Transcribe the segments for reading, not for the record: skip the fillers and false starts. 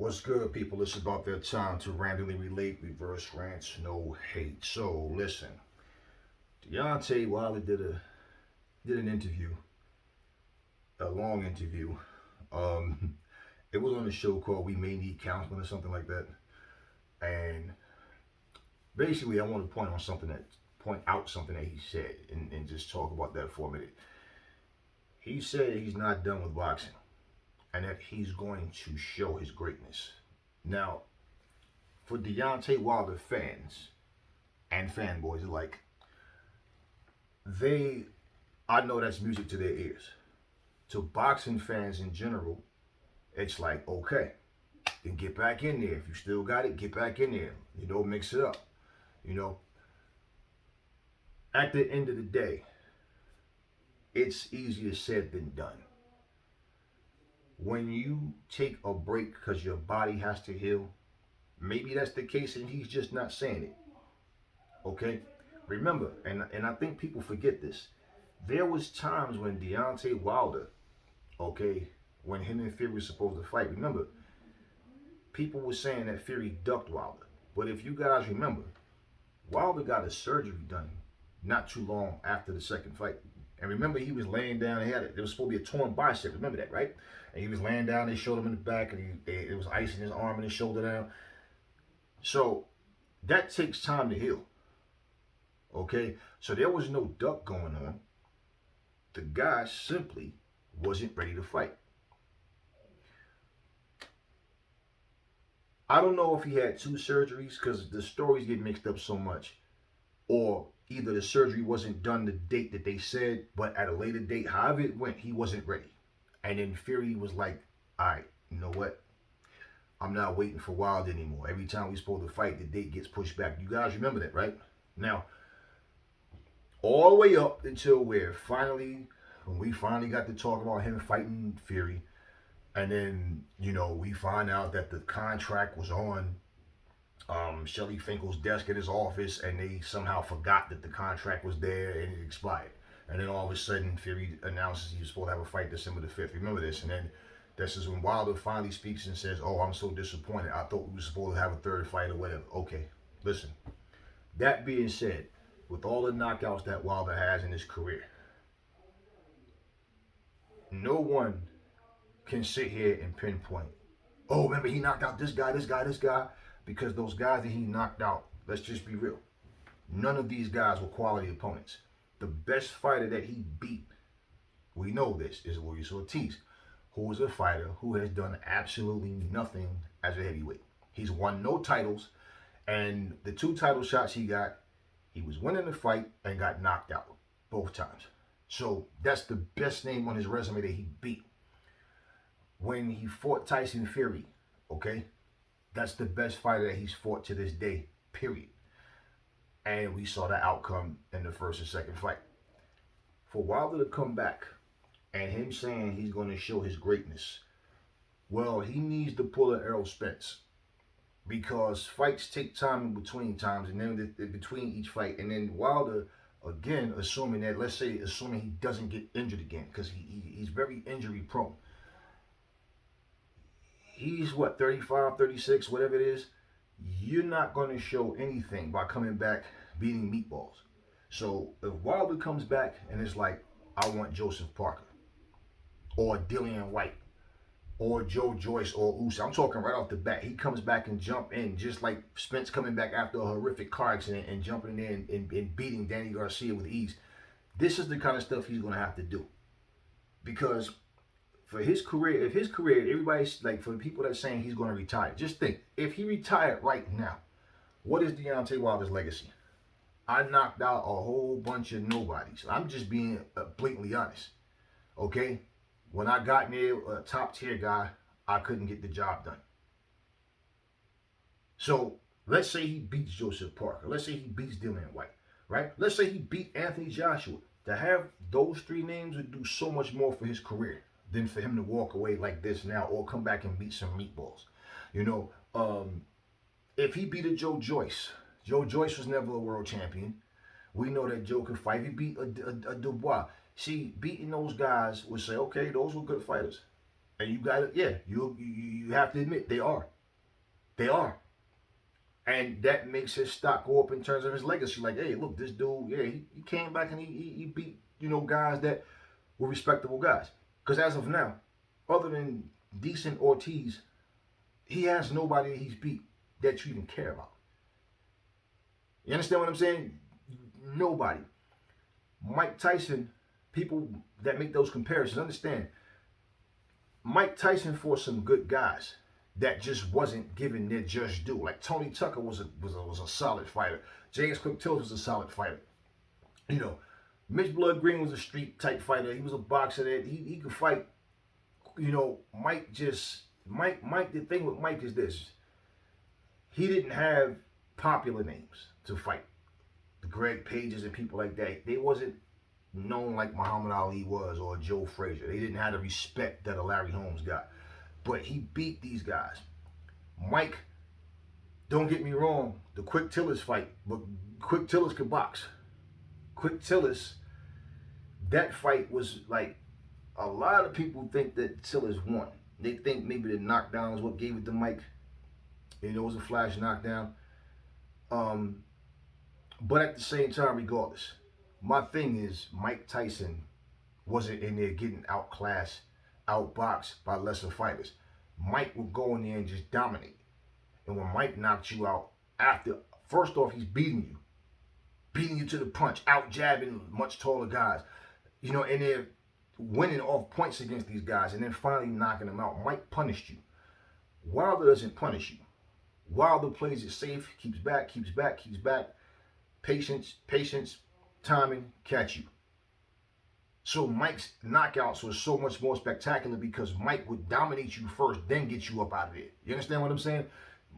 What's good, people? It's about that time to randomly relate, reverse rants, no hate. So listen, Deontay Wilder did an interview, a long interview. Um, it was on a show called We May Need Counseling or something like that. And basically, I want to point out something that he said, and just talk about that for a minute. He said he's not done with boxing, and that he's going to show his greatness. Now, for Deontay Wilder fans and fanboys alike, they, I know that's music to their ears. To boxing fans in general, it's like, okay, then get back in there. If you still got it, get back in there. Mix it up. You know, at the end of the day, it's easier said than done. When you take a break because your body has to heal, maybe that's the case and he's just not saying it. Okay? Remember, and I think people forget this. There was times when Deontay Wilder, okay, when him and Fury were supposed to fight. Remember, people were saying that Fury ducked Wilder. But if you guys remember, Wilder got a surgery done not too long after the second fight. And remember, he was laying down. There was supposed to be a torn bicep. Remember that, right? And he was laying down. They showed him in the back, and it was ice in his arm and his shoulder down. So that takes time to heal. Okay? So there was no duck going on. The guy simply wasn't ready to fight. I don't know if he had two surgeries because the stories get mixed up so much. Or either the surgery wasn't done the date that they said, but at a later date, however it went, he wasn't ready. And then Fury was like, all right, you know what? I'm not waiting for Wilder anymore. Every time we're supposed to fight, the date gets pushed back. You guys remember that, right? Now, all the way up until when we finally got to talk about him fighting Fury, and then, we find out that the contract was on Shelly Finkel's desk at his office, and they somehow forgot that the contract was there and it expired. And then all of a sudden, Fury announces he was supposed to have a fight December the 5th. Remember this? And then this is when Wilder finally speaks and says, oh, I'm so disappointed. I thought we were supposed to have a third fight or whatever. Okay, listen. That being said, with all the knockouts that Wilder has in his career, no one can sit here and pinpoint, oh, remember he knocked out this guy, because those guys that he knocked out, let's just be real, none of these guys were quality opponents. The best fighter that he beat, we know this, is Luis Ortiz, who is a fighter who has done absolutely nothing as a heavyweight. He's won no titles, and the two title shots he got, he was winning the fight and got knocked out both times. So that's the best name on his resume that he beat. When he fought Tyson Fury, okay, that's the best fighter that he's fought to this day, period. And we saw the outcome in the first and second fight. For Wilder to come back and him saying he's going to show his greatness, well, he needs to pull an Errol Spence, because fights take time in between times, and then between each fight. And then Wilder, again, assuming he doesn't get injured again, because he's very injury prone. He's 35, 36, whatever it is. You're not going to show anything by coming back beating meatballs. So if Wilder comes back and it's like, I want Joseph Parker, or Dillian White, or Joe Joyce, or Usyk, I'm talking right off the bat. He comes back and jump in, just like Spence coming back after a horrific car accident and jumping in and beating Danny Garcia with ease. This is the kind of stuff he's going to have to do. Because for his career, everybody's like, for the people that are saying he's going to retire, just think, if he retired right now, what is Deontay Wilder's legacy? I knocked out a whole bunch of nobodies. I'm just being blatantly honest. Okay? When I got near a top tier guy, I couldn't get the job done. So let's say he beats Joseph Parker. Let's say he beats Dillian White, right? Let's say he beat Anthony Joshua. To have those three names would do so much more for his career than for him to walk away like this now or come back and beat some meatballs. If he beat a Joe Joyce was never a world champion. We know that Joe could fight. If he beat a Dubois. See, beating those guys would say, okay, those were good fighters. And you got it, yeah, you have to admit they are. They are. And that makes his stock go up in terms of his legacy. Like, hey, look, this dude, yeah, he came back and he beat, guys that were respectable guys. Because as of now, other than decent Ortiz, he has nobody that he's beat that you even care about. You understand what I'm saying? Nobody. Mike Tyson, people that make those comparisons understand. Mike Tyson fought some good guys that just wasn't given their just due. Like Tony Tucker was a solid fighter. James Quick Tillis was a solid fighter. You know, Mitch Blood Green was a street type fighter. He was a boxer that he could fight. You know, Mike. The thing with Mike is this: he didn't have popular names to fight. The Greg Pages and people like that. They wasn't known like Muhammad Ali was or Joe Frazier. They didn't have the respect that a Larry Holmes got. But he beat these guys. Mike, don't get me wrong, the Quick Tillis fight, but Quick Tillis could box. Quick Tillis, that fight was like, a lot of people think that Tillis won. They think maybe the knockdown is what gave it to Mike. You know, it was a flash knockdown. But at the same time, regardless, my thing is Mike Tyson wasn't in there getting outclassed, outboxed by lesser fighters. Mike would go in there and just dominate. And when Mike knocked you out, first off, he's beating you to the punch, out jabbing much taller guys. You know, and they're winning off points against these guys and then finally knocking them out. Mike punished you. Wilder doesn't punish you. Wilder plays it safe, keeps back. Patience, timing, catch you. So Mike's knockouts was so much more spectacular because Mike would dominate you first, then get you up out of there. You understand what I'm saying?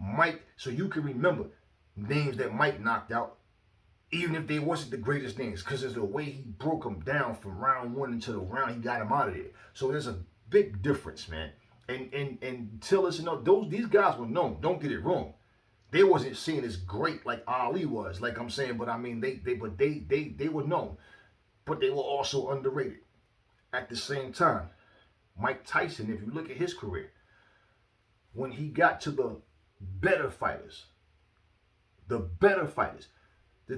Mike, so you can remember names that Mike knocked out, even if they wasn't the greatest names, because there's the way he broke them down from round one into the round he got him out of there. So there's a big difference, man. And Tillis, these guys were known. Don't get it wrong. They wasn't seen as great like Ali was, like I'm saying, but I mean they were known. But they were also underrated. At the same time, Mike Tyson, if you look at his career, when he got to the better fighters, the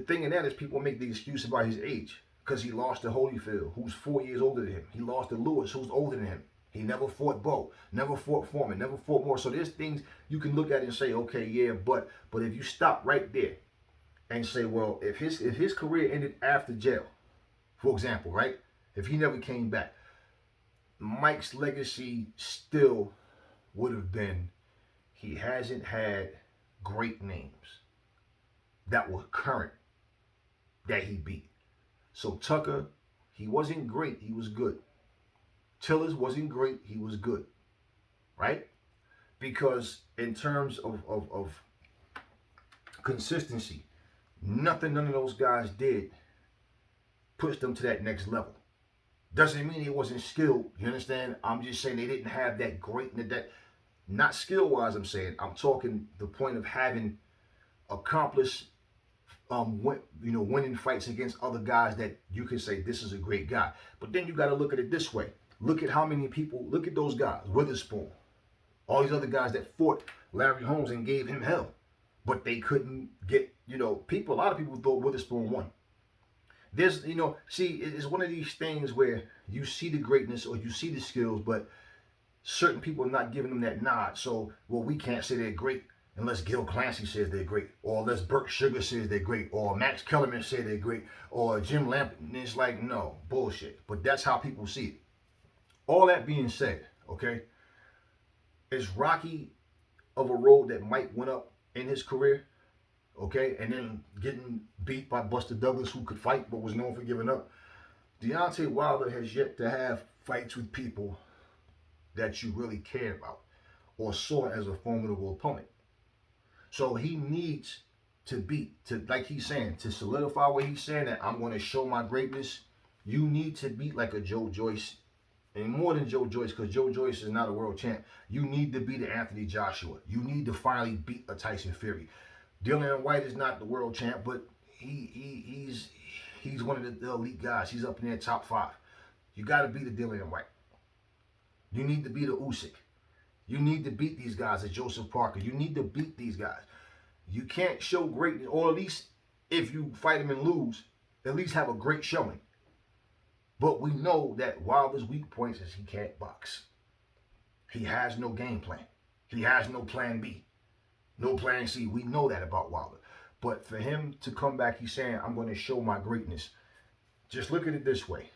thing in that is people make the excuse about his age because he lost to Holyfield, who's 4 years older than him. He lost to Lewis, who's older than him. He never fought Bo, never fought Foreman, never fought Moore. So there's things you can look at and say, okay, yeah, but if you stop right there and say, well, if his career ended after jail, for example, right? If he never came back, Mike's legacy still would have been he hasn't had great names that were current that he beat. So Tucker, he wasn't great, he was good. Tillis wasn't great, he was good. Right? Because in terms of consistency, nothing none of those guys did pushed them to that next level. Doesn't mean they wasn't skilled. You understand? I'm just saying they didn't have that great, not skill-wise, I'm saying. I'm talking the point of having accomplished, winning fights against other guys that you can say, this is a great guy. But then you got to look at it this way. Look at how many people, look at those guys, Witherspoon, all these other guys that fought Larry Holmes and gave him hell. But they couldn't get, a lot of people thought Witherspoon won. There's, it's one of these things where you see the greatness or you see the skills, but certain people are not giving them that nod. So, well, we can't say they're great unless Gil Clancy says they're great, or unless Burt Sugar says they're great, or Max Kellerman says they're great, or Jim Lampert. And it's like, no, bullshit. But that's how people see it. All that being said, okay, as rocky of a road that Mike went up in his career, okay, and then getting beat by Buster Douglas, who could fight but was known for giving up, Deontay Wilder has yet to have fights with people that you really care about or saw as a formidable opponent. So he needs to like he's saying, to solidify what he's saying, that I'm going to show my greatness, you need to beat like a Joe Joyce. And more than Joe Joyce, because Joe Joyce is not a world champ. You need to beat an Anthony Joshua. You need to finally beat a Tyson Fury. Dillian White is not the world champ, but he's one of the elite guys. He's up in their top 5. You got to beat a Dillian White. You need to beat a Usyk. You need to beat these guys, as Joseph Parker. You need to beat these guys. You can't show greatness, or at least if you fight him and lose, at least have a great showing. But we know that Wilder's weak points is he can't box. He has no game plan. He has no plan B, no plan C. We know that about Wilder. But for him to come back, he's saying, I'm going to show my greatness. Just look at it this way.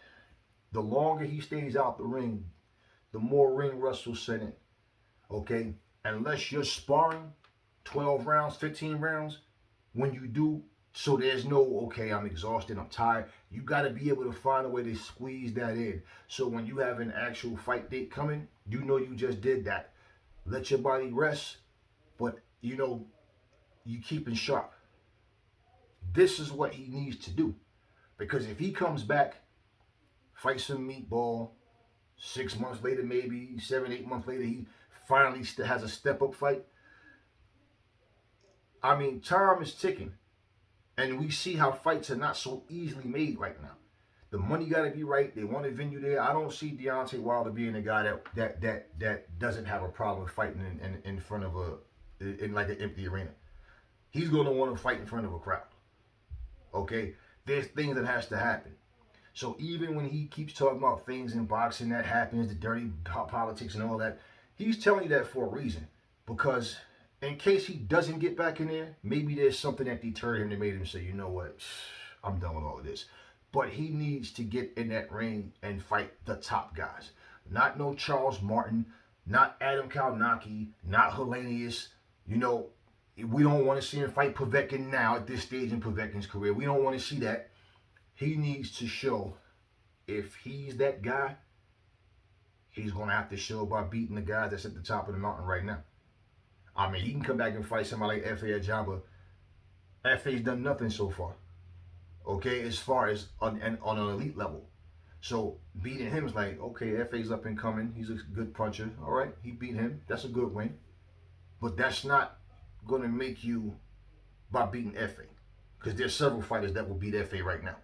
The longer he stays out the ring, the more ring rust will set in. Okay? Unless you're sparring 12 rounds, 15 rounds, when you do, so there's no, okay, I'm exhausted, I'm tired. You got to be able to find a way to squeeze that in. So when you have an actual fight date coming, you know you just did that. Let your body rest, but, you know, you keeping sharp. This is what he needs to do. Because if he comes back, fights some meatball, 6 months later, maybe 7, 8 months later, he finally has a step-up fight. I mean, time is ticking. And we see how fights are not so easily made right now. The money got to be right. They want a venue there. I don't see Deontay Wilder being a guy that doesn't have a problem fighting in front of in like an empty arena. He's going to want to fight in front of a crowd. Okay? There's things that has to happen. So even when he keeps talking about things in boxing that happens, the dirty politics and all that, he's telling you that for a reason. Because in case he doesn't get back in there, maybe there's something that deterred him that made him say, you know what, I'm done with all of this. But he needs to get in that ring and fight the top guys. Not no Charles Martin, not Adam Kalnacki, not Helenius. You know, we don't want to see him fight Povetkin now at this stage in Povetkin's career. We don't want to see that. He needs to show if he's that guy, he's going to have to show by beating the guy that's at the top of the mountain right now. I mean, he can come back and fight somebody like Efe Ajagba. Efe's done nothing so far. Okay, as far as on an elite level. So beating him is like, okay, Efe's up and coming. He's a good puncher. All right, he beat him. That's a good win. But that's not going to make you by beating Efe. Because there's several fighters that will beat Efe right now.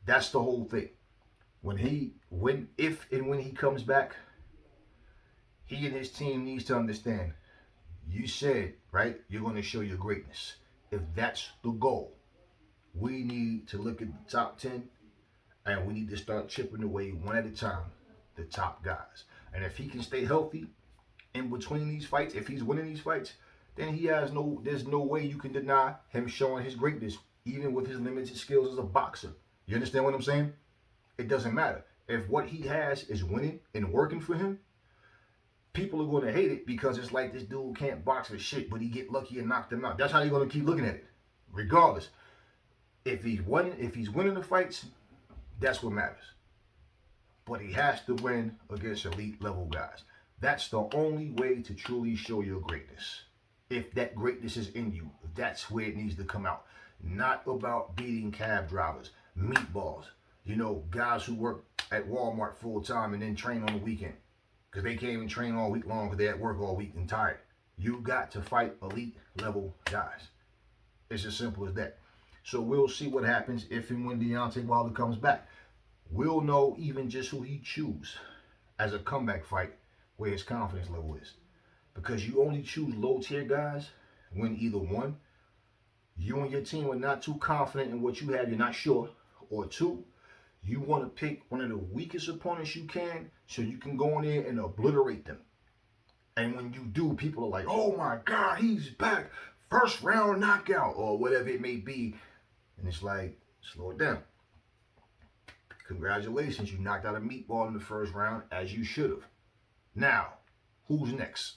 That's the whole thing. If and when he comes back, he and his team needs to understand. You said, right, you're going to show your greatness. If that's the goal, we need to look at the top 10 and we need to start chipping away one at a time, the top guys. And if he can stay healthy in between these fights, if he's winning these fights, then there's no way you can deny him showing his greatness, even with his limited skills as a boxer. You understand what I'm saying? It doesn't matter. If what he has is winning and working for him, people are going to hate it because it's like this dude can't box for shit, but he get lucky and knock them out. That's how they're going to keep looking at it, regardless. If he's winning the fights, that's what matters. But he has to win against elite level guys. That's the only way to truly show your greatness. If that greatness is in you, that's where it needs to come out. Not about beating cab drivers, meatballs, you know, guys who work at Walmart full time and then train on the weekend. Because they can't even train all week long because they're at work all week and tired. You got to fight elite level guys. It's as simple as that. So we'll see what happens if and when Deontay Wilder comes back. We'll know even just who he chooses as a comeback fight where his confidence level is. Because you only choose low tier guys when either one, you and your team are not too confident in what you have, you're not sure, or two, you want to pick one of the weakest opponents you can so you can go in there and obliterate them. And when you do, people are like, oh my God, he's back. First round knockout or whatever it may be. And it's like, slow it down. Congratulations, you knocked out a meatball in the first round as you should have. Now, who's next?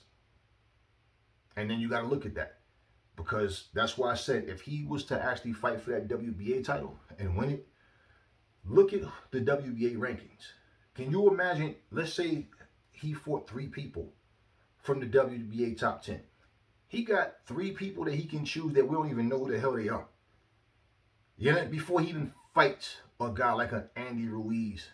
And then you got to look at that. Because that's why I said if he was to actually fight for that WBA title and win it, look at the WBA rankings. Can you imagine, let's say he fought 3 people from the WBA top 10. He got 3 people that he can choose that we don't even know who the hell they are. You know, before he even fights a guy like an Andy Ruiz,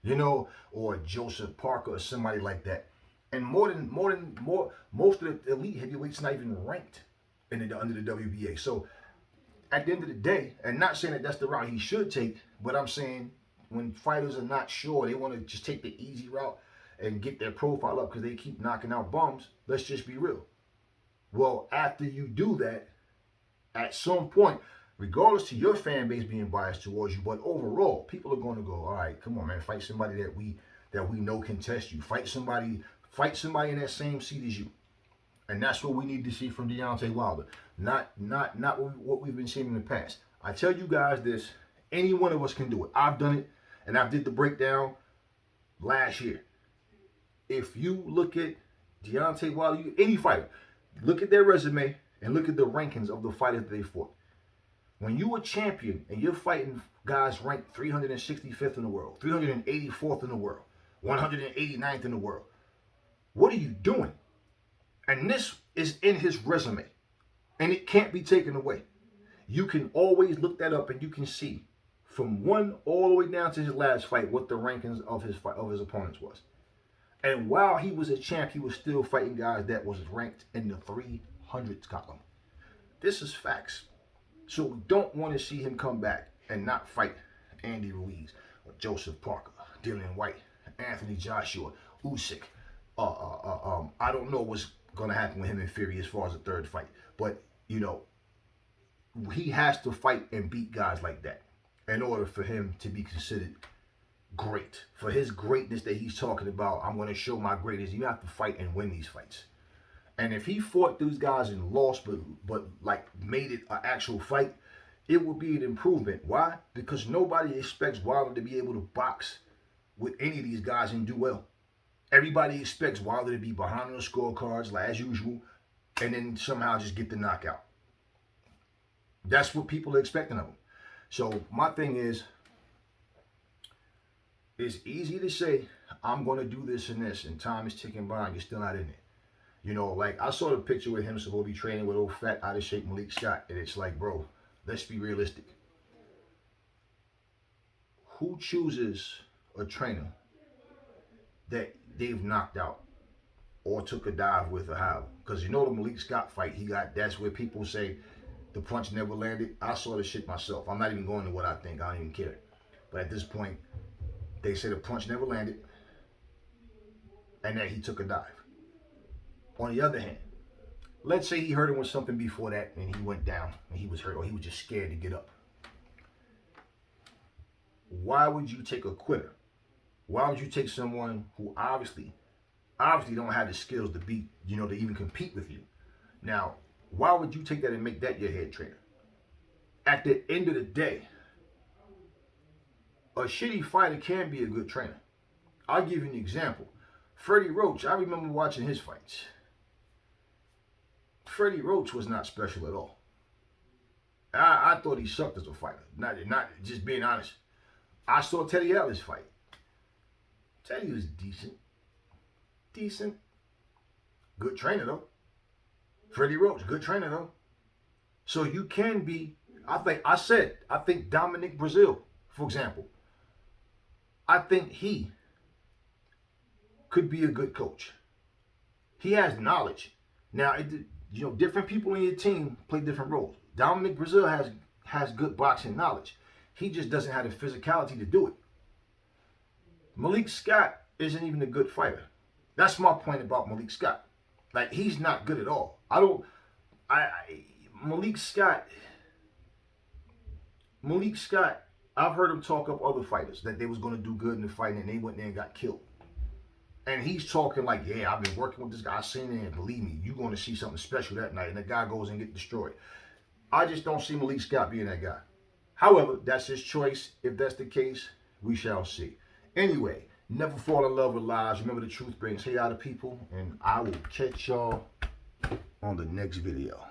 you know, or Joseph Parker or somebody like that. And most of the elite heavyweights not even ranked under the WBA. So at the end of the day, and not saying that that's the route he should take, but I'm saying when fighters are not sure, they want to just take the easy route and get their profile up because they keep knocking out bums. Let's just be real. Well, after you do that, at some point, regardless to your fan base being biased towards you, but overall, people are going to go, all right, come on, man, fight somebody that we know can test you. Fight somebody in that same seat as you. And that's what we need to see from Deontay Wilder. Not what we've been seeing in the past. I tell you guys this, any one of us can do it. I've done it, and I did the breakdown last year. If you look at Deontay Wilder, any fighter, look at their resume and look at the rankings of the fighters that they fought. When you a champion and you're fighting guys ranked 365th in the world, 384th in the world, 189th in the world, what are you doing? And this is in his resume, and it can't be taken away. You can always look that up, and you can see from one all the way down to his last fight what the rankings of his opponents was. And while he was a champ, he was still fighting guys that was ranked in the 300s column. This is facts. So we don't want to see him come back and not fight Andy Ruiz or Joseph Parker, Dillian White, Anthony Joshua, Usyk. I don't know what's going to happen with him and Fury as far as the third fight. But, you know, he has to fight and beat guys like that in order for him to be considered great. For his greatness that he's talking about, I'm going to show my greatness. You have to fight and win these fights. And if he fought those guys and lost, but like made it an actual fight, it would be an improvement. Why? Because nobody expects Wilder to be able to box with any of these guys and do well. Everybody expects Wilder to be behind on the scorecards, like as usual, and then somehow just get the knockout. That's what people are expecting of him. So my thing is, it's easy to say, I'm going to do this and this, and time is ticking by and you're still not in it. You know, like I saw the picture with him supposed to be training with old fat, out of shape Malik Scott, and it's like, bro, let's be realistic. Who chooses a trainer that they've knocked out or took a dive with or how? Because you know the Malik Scott fight he got, that's where people say the punch never landed. I saw the shit myself. I'm not even going to what I think. I don't even care. But at this point, they say the punch never landed and that he took a dive. On the other hand, let's say he hurt him with something before that and he went down and he was hurt or he was just scared to get up. Why would you take a quitter? Why would you take someone who obviously don't have the skills to beat, you know, to even compete with you? Now, why would you take that and make that your head trainer? At the end of the day, a shitty fighter can be a good trainer. I'll give you an example. Freddie Roach, I remember watching his fights. Freddie Roach was not special at all. I thought he sucked as a fighter. Not just being honest. I saw Teddy Atlas fight. Teddy was decent. Decent. Good trainer though. Freddie Roach, good trainer though. So you can be, I think Dominic Brazil, for example. I think he could be a good coach. He has knowledge. Now, you know, different people in your team play different roles. Dominic Brazil has good boxing knowledge. He just doesn't have the physicality to do it. Malik Scott isn't even a good fighter. That's my point about Malik Scott. Like, he's not good at all. Malik Scott, I've heard him talk up other fighters that they was going to do good in the fight and they went there and got killed. And he's talking like, yeah, I've been working with this guy. I've seen it, and believe me, you're going to see something special that night. And the guy goes and gets destroyed. I just don't see Malik Scott being that guy. However, that's his choice. If that's the case, we shall see. Anyway, never fall in love with lies. Remember, the truth brings hate out of people. And I will catch y'all on the next video.